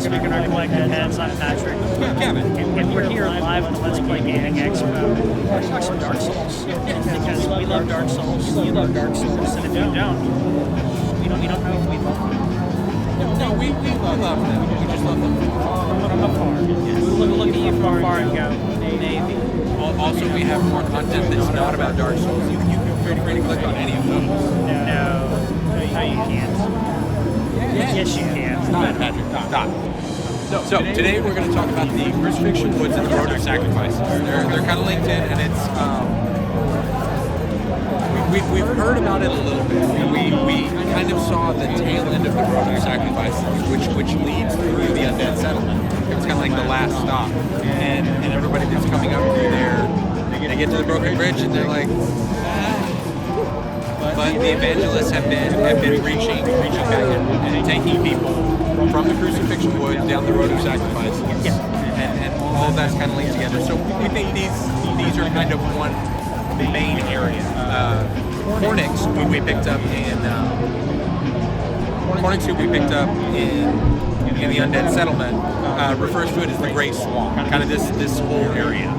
speaking our collective heads. I'm Patrick. Yeah, Kevin. And we're here live at the Let's Play Gaming Expo. We're talking some Dark Souls. Because we love Dark Souls, you love Dark Souls, and if you don't, we don't know if we love them. No, we love them. We just love them. From afar. Look at you from afar and go, maybe. Also, we have more content that's not about Dark Souls. You can feel free to click on any of those. No, you can't. Yes, you can. Stop, Patrick. Stop. So today we're going to talk about the Crucifixion Woods and the Road of Sacrifices. They're kind of linked in, and it's we've heard about it a little bit. We kind of saw the tail end of the Road of Sacrifices, which leads through the Undead Settlement. It's kind of like the last stop, and everybody that's coming up through there, they get to the broken bridge and they're like. But the evangelists have been reaching back and taking people from the Crucifixion Woods down the Road of Sacrifices, and all of that's kind of linked together. So we think these are kind of one main area. Cornix, we picked up in Cornix, who we picked up in the Undead Settlement, refers to it as the Great Swamp, kind of this whole area.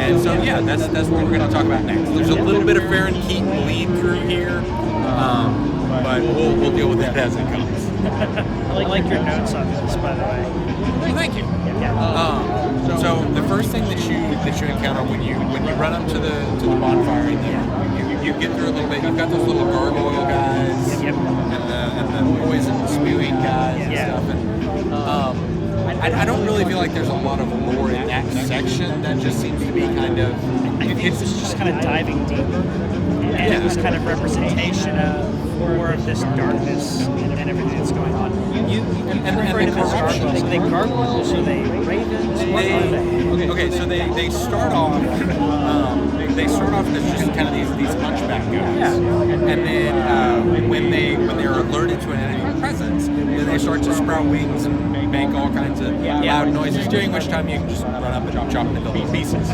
And so yeah, that's what we're going to talk about next. There's a little bit of Fahrenheit bleed through here, but we'll deal with that as it comes. I like your notes on this, by the way. Well, thank you. So the first thing that you encounter when you run up to the bonfire, and you get through a little bit, you've got those little gargoyle guys and the poison spewing guys and stuff. And I don't really feel like there's a lot of lore in that section. That just seems to be kind of... I think it's just kind of diving deeper. And it was kind of representation of more of this darkness and everything that's going on. You refer to them as gargoyles. Are they gargoyles? Are they ravens? What are they? Okay, so they start off... They start off as just kind of these hunchback guys, and then when they're alerted to an enemy presence, then they start to sprout wings and make all kinds of loud noises. During which time you can just run up and chop them into little pieces.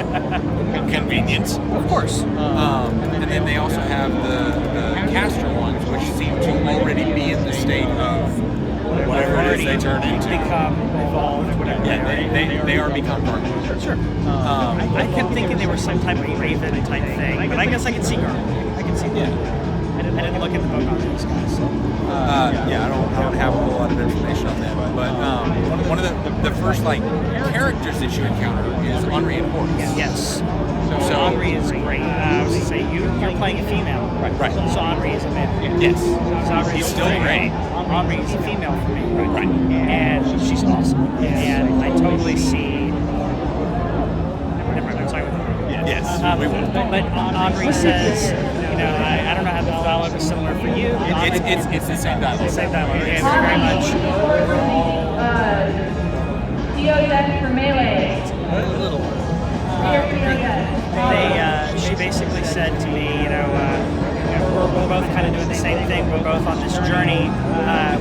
Convenience, of course. And then they also have the caster ones, which seem to already be in the state of whatever it is they turn into. Become evolved, whatever. Yeah, they are become gargoyles. Sure. I kept thinking they were some type of raven type thing, but I guess I can see gargoyle. I can see that. I didn't look at the book on those guys. I don't have a whole lot of information on them, but one of the first characters that you encounter is Henri and Horus. Yes. So Henri is great. I was going to say you're playing a female. Right. So Henri is a male. Yes. So He's still great. Henri is a female for me. Right. And she's awesome. And I totally see. Never mind. I'm talking with her. Yes. But Henri says, I don't know how the dialogue is similar for you. It's the same dialogue. Same dialogue. Yeah, very much. We're all. TWIOCH for melee. She basically said to me, we're both kind of doing the same thing. We're both on this journey.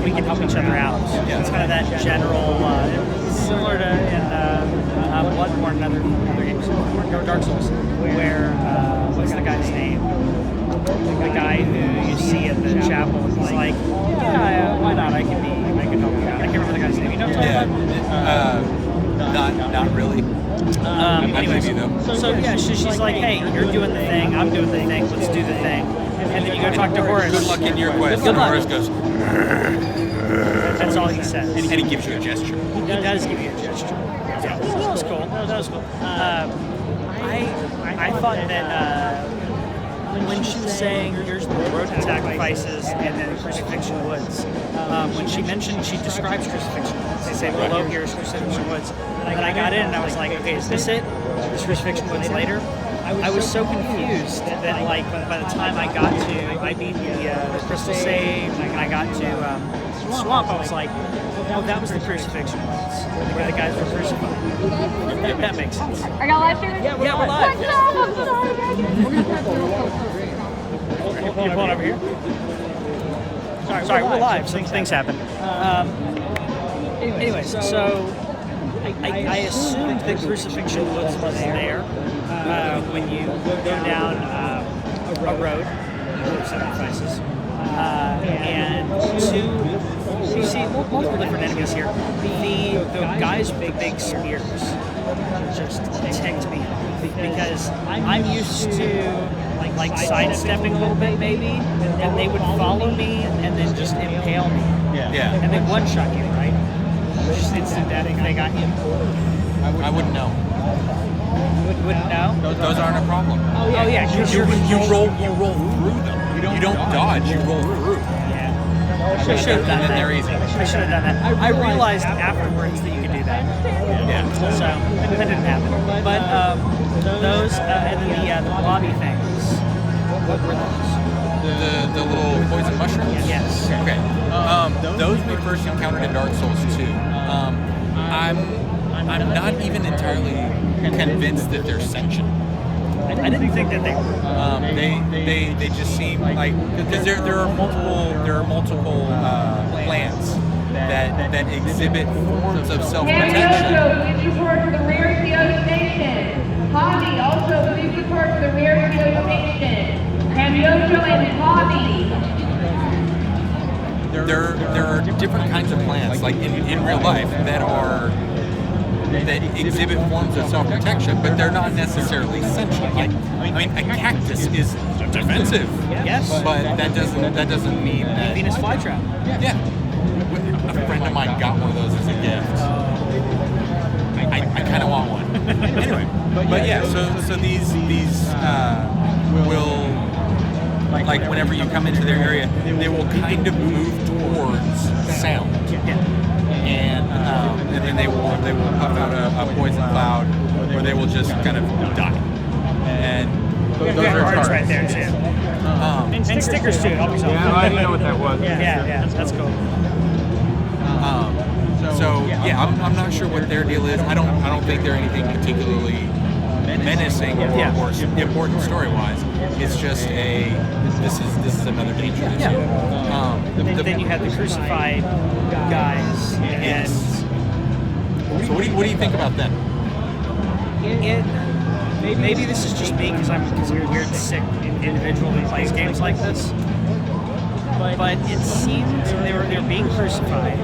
We can help each other out. It's kind of that general, similar to in Bloodborne and other games, Dark Souls, where what's the guy's name? The guy who you see at the chapel. He's like, why not? I can help you out. I can't remember the guy's name. You know what I'm talking about? Not really. Anyways, so she's like, hey, you're doing the thing, I'm doing the thing, let's do the thing. And then you go talk to Horus. Good luck in your quest. And Horus goes... That's all he says. And he gives you a gesture. He does give you a gesture. That was cool. I thought that when she was saying, here's the Road to Sacrifices and then Crucifixion Woods, when she describes Crucifixion Woods. They say, below here is Crucifixion Woods. And I got in and I was like, okay, is this it? Is Crucifixion Woods later? I was so confused that, by the time I beat the Crystal Save, and I got to the Swamp, I was like, oh, that was the Crucifixion Woods, where the guys were crucified. That makes sense. Are y'all live streaming? Yeah, we're live. You're pulling over here? Sorry, we're live. Some things happen. Anyways, so I assumed that Crucifixion Woods was there when you go down a road of sacrifices. And two, you see multiple different enemies here. The guys with the big spears just ticked me off because I'm used to like sidestepping a little bit maybe, and they would follow me and then just impale me. Yeah. And then one shot you, right? Just instant death. They got you. I wouldn't know. You wouldn't know? Those aren't a problem. Oh yeah, because You roll through them. You don't dodge. You roll through. Yeah. I should have done And then that. they're easy. I should have done that. I realized afterwards that you could do that. Yeah. So that didn't happen. But those and then the blobby things. What were those? The little poison mushrooms? Yes. Okay. Those we first encountered in Dark Souls 2. I'm not even entirely convinced that they're sentient. I didn't think that they were. They just seem like, because there are multiple plants that exhibit forms of self-protection. Camiocho, please report to the rear CO station. Hobby, also please report to the rear CO station. Camiocho and Hobby. There are different kinds of plants, like in real life, that exhibit forms of self-protection, but they're not necessarily sentient. Like, I mean, a cactus is defensive, Yes. but that doesn't mean that. Venus flytrap. Yeah, a friend of mine got one of those as a gift. I kind of want one. Anyway, but yeah, so these will, like whenever you come into their area, they will kind of move towards sound. And then they will puff out a poison cloud, or they will just kind of die. And those are Hearts cards right there too. And stickers too. Help yourself. Yeah, I didn't know what that was. Yeah, that's cool. So yeah, I'm not sure what their deal is. I don't think they're anything particularly menacing or important story-wise. It's just this is another danger. Then you had the crucified guys, and so what do you think about them? Maybe this is just me because I'm considered a weird, sick individual who plays games like this. But it seemed they were being crucified,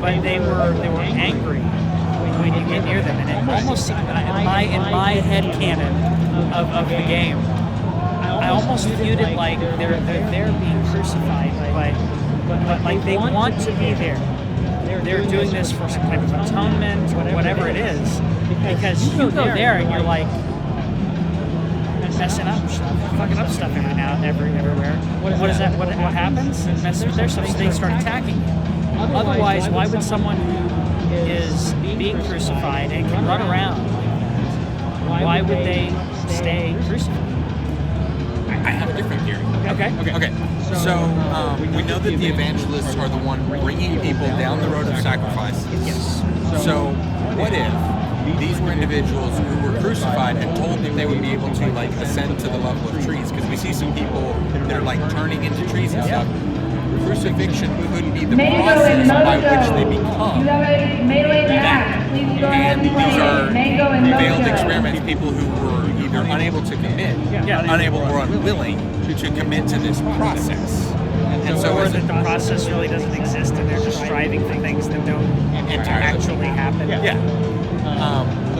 but they were angry when you get near them, and it almost seemed in my head canon of the game, I almost viewed it like they're being crucified, but like they want to be there. They're doing this for some type of atonement or whatever it is, because you go there and you're like messing up stuff, fucking up stuff everywhere. What is that? What happens? Messing with their stuff, so they start attacking you. Otherwise, why would someone who is being crucified and can run around like that, why would they stay crucified? I have a different theory. Okay. So we know that the evangelists are the one bringing people down the road of sacrifice. Yes. So what if these were individuals who were crucified and told that they would be able to like ascend to the level of trees? Because we see some people that are like turning into trees and stuff. Crucifixion could be the process by which they become You have a melee match. Please go ahead and and these play are Mango and failed Mojo. experiments, people who were either unable to commit, unable or unwilling to commit to this process. And so Or that the process really doesn't exist and they're just striving for things that don't actually happen. Yeah.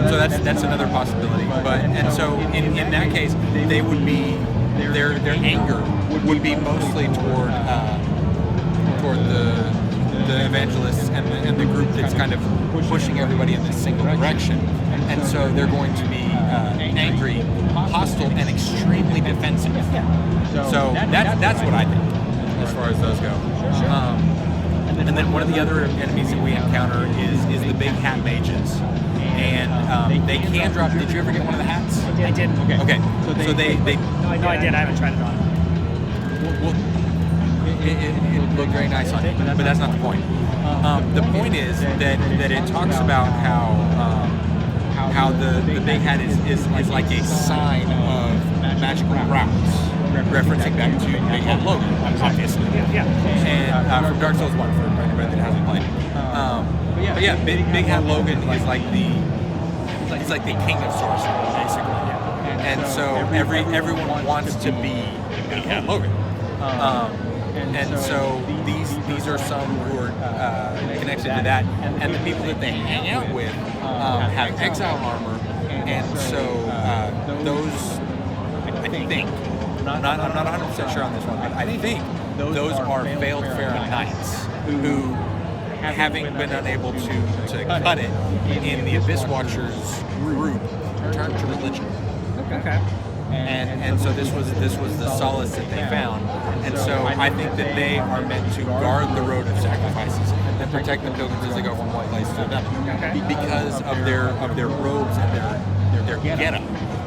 So that's another possibility. But and so in that case, they would be their anger would be mostly toward the evangelists and the group that's kind of pushing everybody in this single direction. And so they're going to be angry, hostile, and extremely defensive. So that's what I think as far as those go. And then one of the other enemies that we encounter is the big hat mages. And they can drop. Did you ever get one of the hats? I did. Okay. So they No, I did. I haven't tried it on. well, it looked very nice on you, but that's not the point. The point is that it talks about how the big hat is like a sign of magical prowess, referencing back to Big Hat Logan, obviously. Yeah. And from Dark Souls 1 for anybody that hasn't played. But yeah, Big Hat Logan is like the king of sorcery, basically. And so everyone wants to be Big Hat Logan. And so these are some who are connected to that, and the people that they hang out with have exile armor, and so those, I think, I'm not 100% sure on this one, but I think those are veiled Pharaoh knights who, having been unable to cut it in the Abyss Watchers group, turned to religion. Okay. And so this was the solace that they found, and so I think that they are meant to guard the road of sacrifices and protect the pilgrims as they go from one place to another, because of their robes and their getup.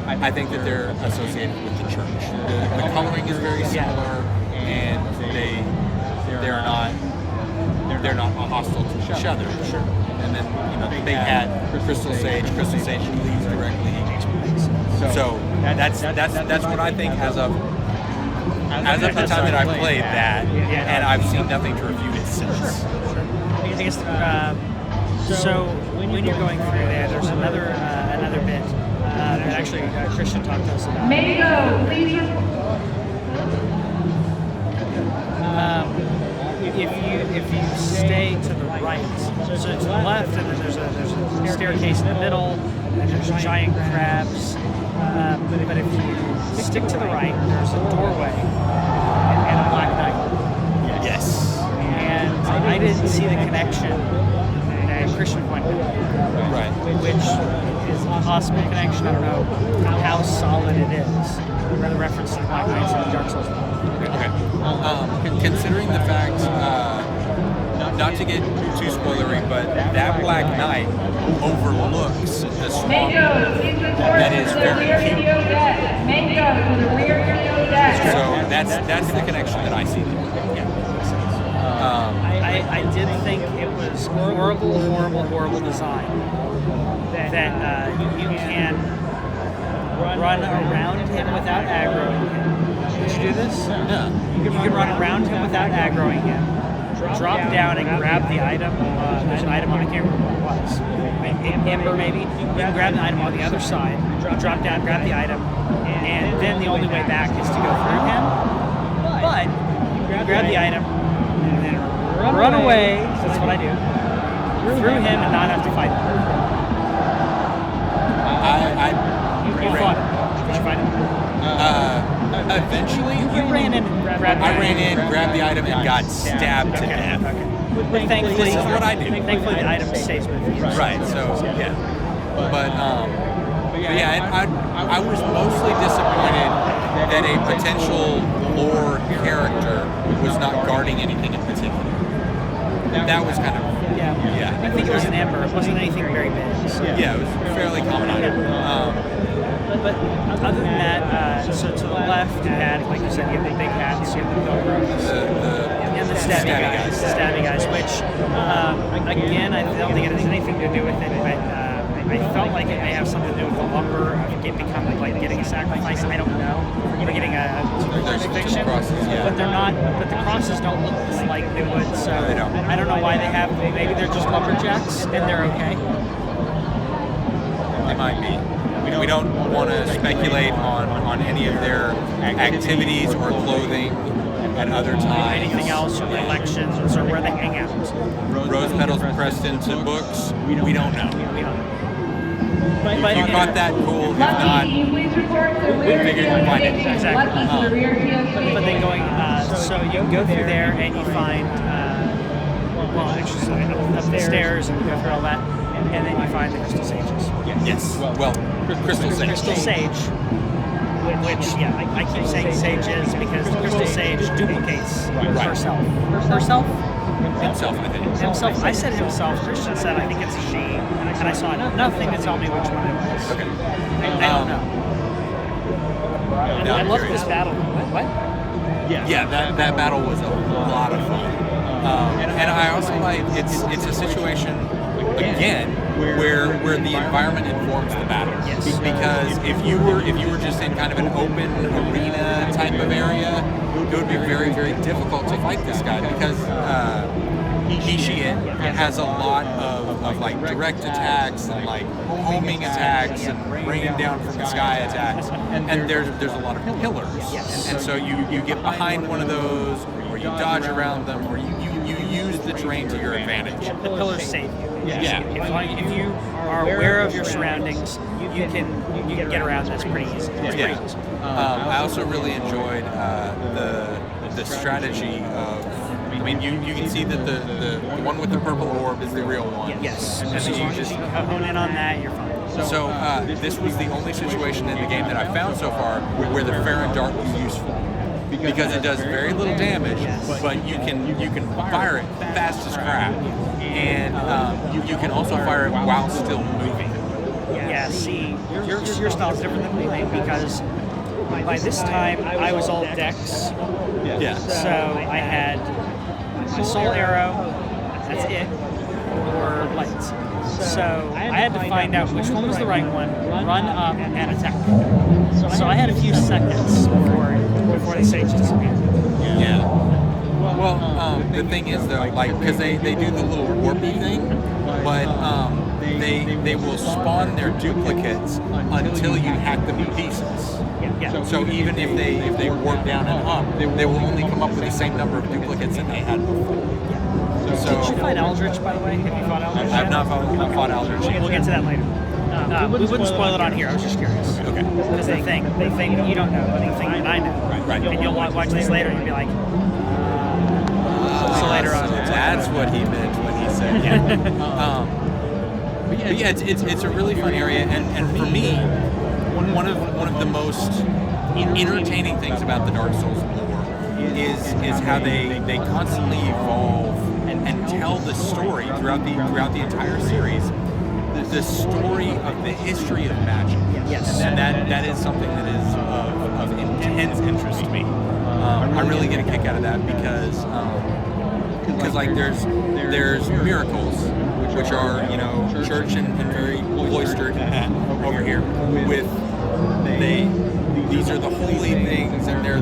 I think that they're associated with the church. The coloring is very similar, and they're not hostile to each other. Sure. And then the big hat, Crystal Sage leads directly. So that's what I think as of the time that I played that, and I've seen nothing to refute it since. I guess, so when you're going through there's another bit that actually Christian talked to us about. Mango, please. If you stay to the right, so to the left, and then there's a staircase in the middle, and there's giant crabs. But if you stick to the right, there's a doorway and a black knight. Yes. And I didn't see the connection that Christian pointed out. Right. Which is a possible connection. I don't know how solid it is. The reference to the Black Knights and the Dark Souls. Okay. Considering the fact, not to get too spoilery, but that Black Knight overlooks the swamp Mango, please report that to is the very rear cute. video deck. Mango, to the rear video deck. So that's the connection that I see there. I did think it was horrible design. That you can run around him without aggroing him. Did you do this? Yeah. You can run around him without aggroing him. Drop down and grab the item. There's an item on the camera. What it was? Ember maybe. You can grab the item on the other side. You drop down, grab the item, and then the only way back is to go through him. But you grab the item and then run away. That's what I do. Through him and not have to fight him. You fought him. Did you fight him? Eventually, You ran in and grabbed the item. I ran in, grabbed the item, and got stabbed to death. But thankfully, This is what I do. Thankfully, the item stays with you. Right. So yeah. But yeah, I was mostly disappointed that a potential lore character was not guarding anything in particular. That was kind of Yeah. I think it was an ember. It wasn't anything very big. So. yeah, it was fairly common item. But other than that, so to the left, you had, like you said, you have the big hats, you have the pilgrims, and the stabby guys. The stabby guys, which, again, I don't think it has anything to do with it, but I felt like it may have something to do with the lumber of it becoming like getting a sacrifice. I don't know. Or getting a crucifixion. Crosses, yeah. But they're not. But the crosses don't look like they would. So they don't. I don't know why they have. Maybe they're just lumberjacks and they're okay. They might be. We don't want to speculate on any of their activities or clothing at other times. Anything else, or elections, or where they hang out. Rose petals pressed into books. We don't know. We don't know. If you caught that, cool. If not, Lucky, can you please report to the rear figured video we'd find it. station? Exactly. Lucky to the rear video station. But then going, so you go through there and you find, well, actually, up the stairs and you go through all that, and then you find the crystal sages. yes. Well, crystal sage. Crystal sage, which, yeah, I keep saying sages because the crystal sage duplicates herself. Herself? Himself, I think. Himself. I said himself. Christian said I think it's a she, and I saw nothing to tell me which one it was. Okay. I don't know. No, I I'm love curious. this battle. What? Yeah, that battle was a lot of fun. And I also like it's a situation again where the environment informs the battle. Yes. Because if you were just in kind of an open arena type of area, it would be very, very difficult to fight this guy because It has a lot of like direct attacks and like homing attacks and raining down from the sky attacks, and there's a lot of pillars, and so you get behind one of those, or you dodge around them, or you use the terrain to your advantage. The pillars save you. Yeah. If you are aware of your surroundings, you can get around this pretty easy. It's pretty easy. I also really enjoyed the strategy of. I mean, you can see that the one with the purple orb is the real one. Yes. And then you just hone in on that, you're fine. So this was the only situation in the game that I found so far where the Farron Dart was useful, because it does very little damage, but you can fire it fast as crap, and you can also fire it while still moving. Yeah. See, your style is different than mine, because by this time I was all Dex. Yeah. So I had my soul arrow, that's it, or lights. So I had to find out which one was the right one, run up, and attack. So I had a few seconds before the sage disappeared. Yeah. Well, the thing is though, like, because they do the little warpy thing, but they will spawn their duplicates until you hack them to pieces. Yeah. So even if they warp down and up, they will only come up with the same number of duplicates that they had before. So, did you fight Eldritch, by the way? Have you fought Eldritch? I've not fought Eldritch yet. We'll get to that later. We wouldn't spoil it on here. I was just curious. Okay. Because the thing that you don't know, but the thing that I know. Right. And you'll watch this later and you'll be like, so later on. So that's what he meant when he said yeah. But yeah, it's a really fun area, and for me, one of the most entertaining things about the Dark Souls lore is how they constantly evolve and tell the story throughout the entire series, the story of the history of magic. Yes. And that is something that is of intense interest to me. I really get a kick out of that because like there's miracles, which are church and very cloistered over here. These are the holy things, and they're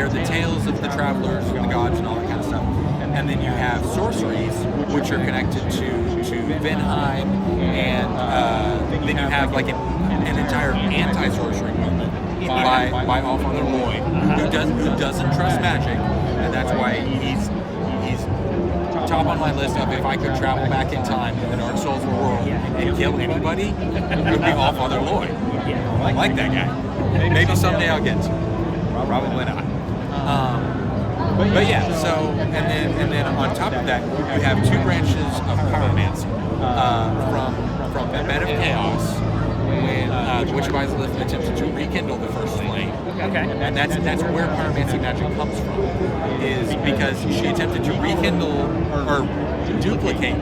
the tales of the travelers and the gods and all that kind of stuff. And then you have sorceries, which are connected to Vinheim, and then you have like an entire anti-sorcery movement by Allfather Lloyd, who doesn't trust magic, and that's why he's top on my list of if I could travel back in time in the Dark Souls world and kill anybody, it would be Allfather Lloyd. I like that guy. Maybe someday I'll get to. Probably not. But yeah, so and then on top of that, you have two branches of pyromancy from the Bed of Chaos, when the Witch of Izalith attempted to rekindle the first flame. Okay. And that's where pyromancy magic comes from, is because she attempted to rekindle or duplicate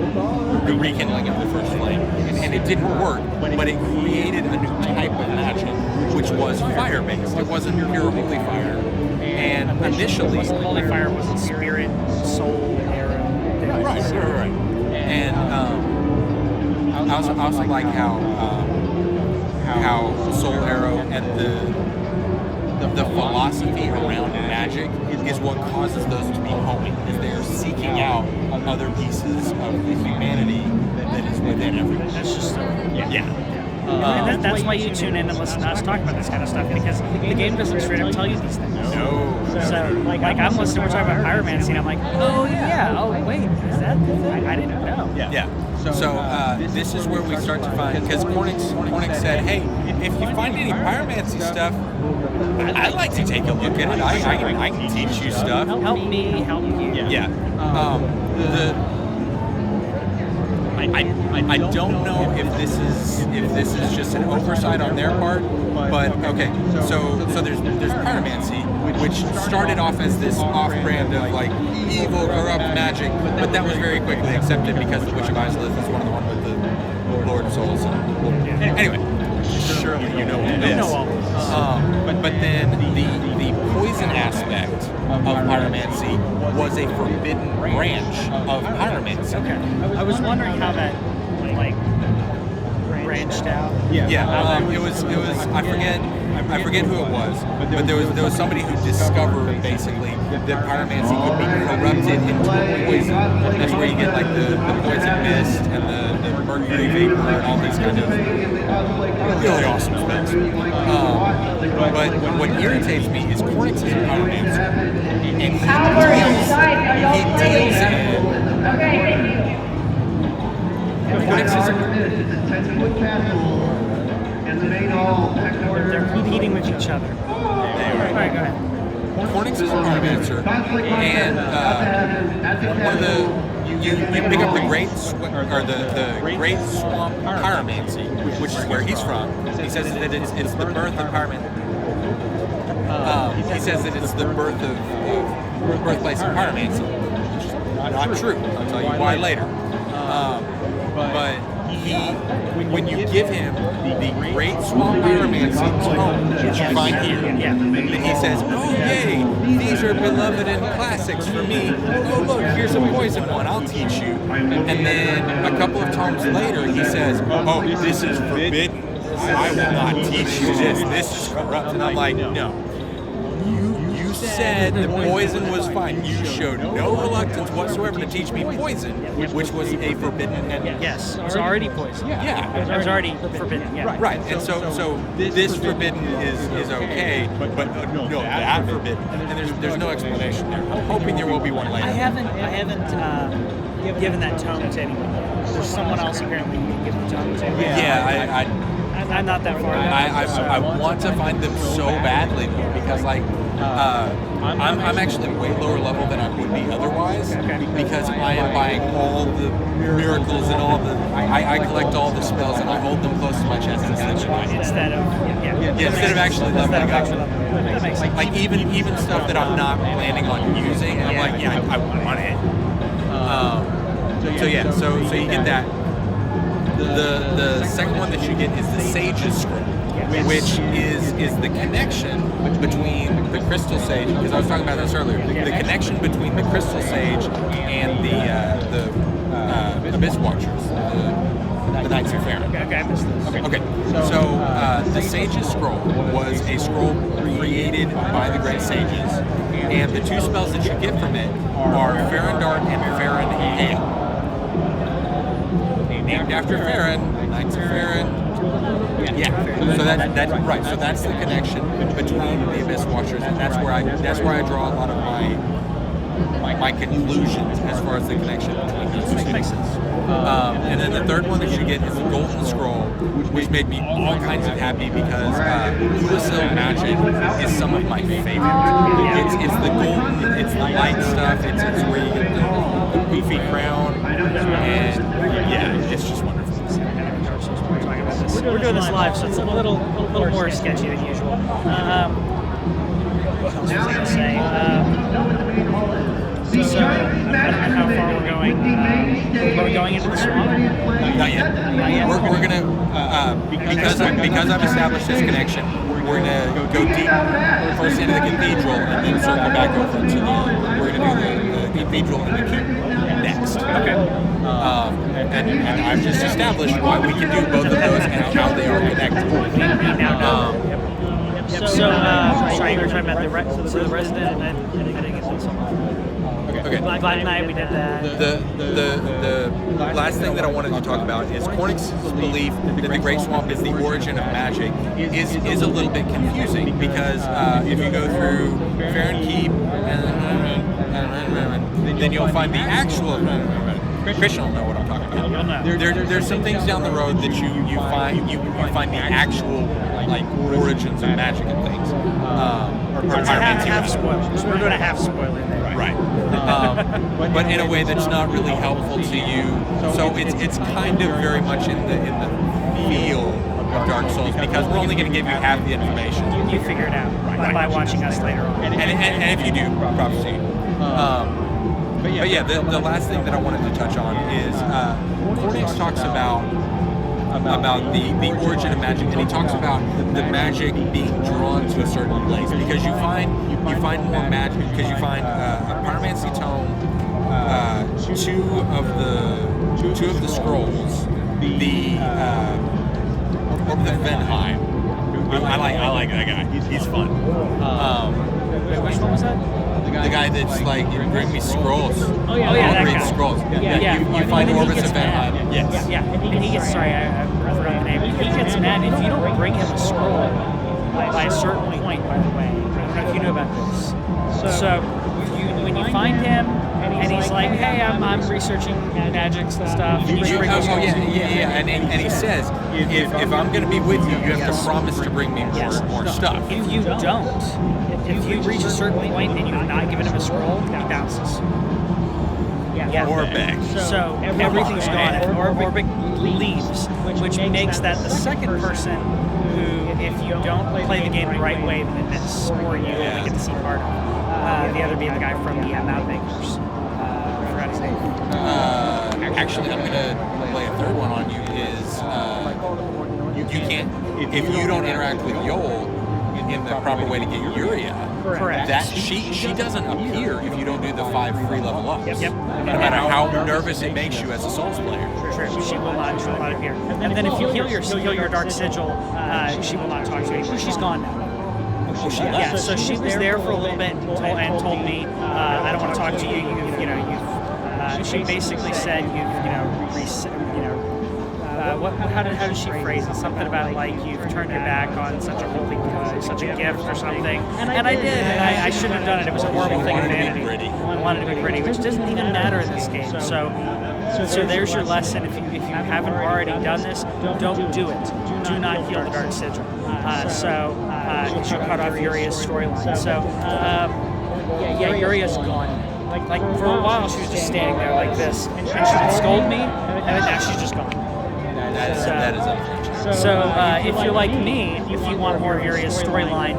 the rekindling of the first flame, and it didn't work, but it created a new type of magic, which was fire-based. It wasn't pure holy fire. And initially, holy fire was a spirit, soul, arrow. Right. And I also like how Soul Arrow and the philosophy around magic is what causes those to be homing, is they are seeking out other pieces of the humanity that is within everyone. That's just yeah. That's why you tune in and listen to us talk about this kind of stuff, because the game doesn't straight up tell you these things. No. So, like I'm listening, we're talking about pyromancy, and I'm like, oh yeah, oh wait, is that the thing? I didn't know. Yeah. So this is where we start to find, because Cornix said, hey, if you find any pyromancy stuff, I'd like to take a look at it. I can teach you stuff. Help me, help you. Yeah. I don't know if this is just an oversight on their part, but okay. So there's pyromancy, which started off as this off-brand of like evil, corrupt magic, but that was very quickly accepted because the Witch of Izalith is one of the ones with the Lord of Souls. Anyway, surely you know all this. But then the poison aspect of pyromancy was a forbidden branch of pyromancy. Okay. I was wondering how that branched out. Yeah. It was I forget I forget who it was, but there was somebody who discovered basically that pyromancy could be corrupted into a poison. That's where you get like the poison mist and the mercury vapor and all these kind of really awesome spells. But what irritates me is Cornix is a pyromancer, and he deals in. Okay, thank you. Cornix is They're competing with each other. All right, go ahead. Cornix is a pyromancer, and one of the you pick up the the Great Swamp Pyromancy, which is where he's from. He says that it's the birth of pyromancy. He says that it's the birthplace of pyromancy, which is not true. I'll tell you why later. But when you give him the Great Swamp Pyromancy tome, which you find here, then he says, "Oh yay, these are beloved and classics for me. Oh look, here's a poison one. I'll teach you." And then a couple of tomes later, he says, "Oh, this is forbidden. I will not teach you this. This is corrupt." And I'm like, "No. You said the poison was fine. You showed no reluctance whatsoever to teach me poison, which was a forbidden and Yes, it was already poison. yeah, It was already forbidden. Yeah. right. And so this forbidden is okay, but no, that forbidden. And there's no explanation there. I'm hoping there will be one later. I haven't given that tome to anyone. There's someone else apparently you can give the tome to. Yeah, I'm not that far. I want to find them so badly though, because like I'm actually way lower level than I would be otherwise, because I am buying all the miracles and all the I collect all the spells and I hold them close to my chest essentially. Instead of actually leveling up. That makes sense. Like even stuff that I'm not planning on using, I'm like, yeah, I want it. So you get that. The second one that you get is the Sage's Scroll, which is the connection between the Crystal Sage, because I was talking about this earlier, the connection between the Crystal Sage and the Abyss Watchers, the Knights of Farron. Okay, I missed this. Okay, so the Sage's Scroll was a scroll created by the Great Sages, and the two spells that you get from it are Farron Dart and Farron Hail. Named after Farron, Knights of Farron. Yeah. So that's right. So that's the connection between the Abyss Watchers, and that's where I draw a lot of my conclusions as far as the connection between those two. Makes sense. And then the third one that you get is the Golden Scroll, which made me all kinds of happy because Lucille magic is some of my favorite. It's the golden, it's the light stuff, it's where you get the poofy crown, and yeah, it's just wonderful. We're doing this live, so it's a little more sketchy than usual. What else was I going to say? So, I don't know how far we're going. Are we going into the swamp? Not yet. We're gonna because I've established this connection. We're gonna go deep first into the cathedral and then circle back over to we're gonna do the cathedral and the keep next. Okay. And I've just established why we can do both of those and how they are connected. Sorry, you were talking about the resident. I didn't get this one. Okay. Black Knight, we did that. The last thing that I wanted to talk about is Cornix's belief that the Great Swamp is the origin of magic is a little bit confusing, because if you go through Farron Keep and then you'll find the actual Christian will know what I'm talking about. You'll know. There's some things down the road that you find the actual like origins of magic and things. It's a half spoiler. So we're doing a half spoiler there. Right. But in a way that's not really helpful to you. So it's kind of very much in the feel of Dark Souls, because we're only going to give you half the information. You figure it out by watching us later on. And if you do, props to you. But yeah, the last thing that I wanted to touch on is Cornix talks about the origin of magic, and he talks about the magic being drawn to a certain place, because you find more magic, because you find a pyromancy tome, two of the scrolls, the Venheim, I like that guy. He's fun. Wait, which one was that? The guy that's like, you bring me scrolls. Oh yeah, that read guy. scrolls. Yeah. You find And then he orbits gets of mad. Venheim. Yes. Yeah, and he gets, sorry, I forgot the name. He gets mad if you don't bring him a scroll by a certain point, by the way. I don't know if you know about this. So when you find him, and he's like, hey, I'm researching magics and stuff. And you should bring me a scroll. And he says, if I'm going to be with you, you have to promise to bring me more stuff. If you don't, if you reach a certain point and you've not given him a scroll, he bounces. Yeah. Orbeck. So everything's gone. And Orbeck leaves, which makes that the second person who, if you don't play the game the right way, then miss, or you only get to see part of. The other being the guy from the Mount Makers. I forgot his name. Actually, I'm going to play a third one on you. You can't, if you don't interact with Yol in the proper way to get Yuria, Correct. that she doesn't appear if you don't do the 5 free level ups. Yep. No matter how nervous it makes you as a Souls player. True. She will not appear. And then if you heal your Dark Sigil, she will not talk to you anymore. She's gone now. Oh, she Yeah, left. so she was there for a little bit and told me, I don't want to talk to you. She basically said how did she phrase it? Something about like you've turned your back on such a holy, such a gift or something. And I did. And I shouldn't have done it. It was a horrible thing of vanity. I wanted to be pretty, which doesn't even matter in this game. So there's your lesson. If you haven't already done this, don't do it. Do not heal the Dark Sigil. Because you'll cut off Yuria's storyline. So, Yuria's gone. Like for a while, she was just standing there like this, and she would scold me, and now she's just gone. That is unfortunate. So, if you're like me, if you want more of Yuria's storyline,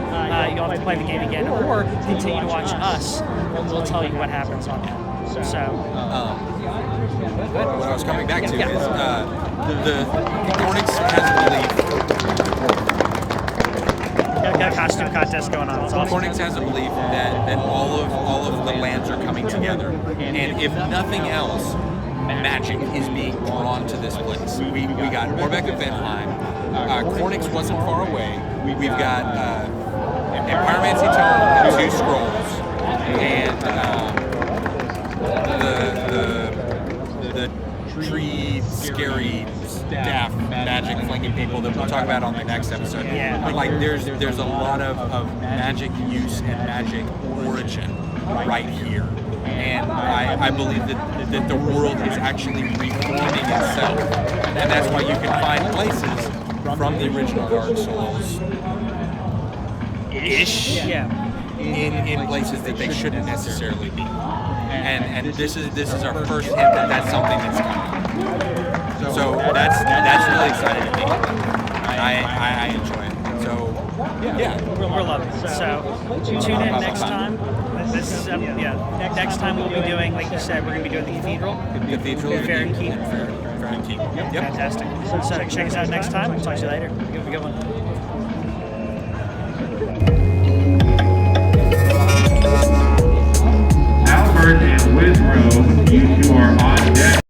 you'll have to play the game again, or continue to watch us, and we'll tell you what happens on that. So, what I was coming back to is the Cornix has a belief. Got a costume contest going on. It's awesome. Cornix has a belief that all of the lands are coming together, and if nothing else, magic is being drawn to this place. We got Orbeck of Venheim. Cornix wasn't far away. We've got Pyromancy Tome and 2 scrolls, and the tree scary staff magic flinging people that we'll talk about on the next episode. Yeah. But like there's a lot of magic use and magic origin right here. And I believe that the world is actually reforming itself. And that's why you can find places from the original Dark Souls ish in places that they shouldn't necessarily be. And this is our first hint that that's something that's coming. So that's really exciting to me. I enjoy it. So yeah, we're loving it. So tune in next time. Next time we'll be doing, like you said, we're going to be doing the Cathedral. Fair and Keep. Yep. Fantastic. So check us out next time. We'll talk to you later. Have a good one.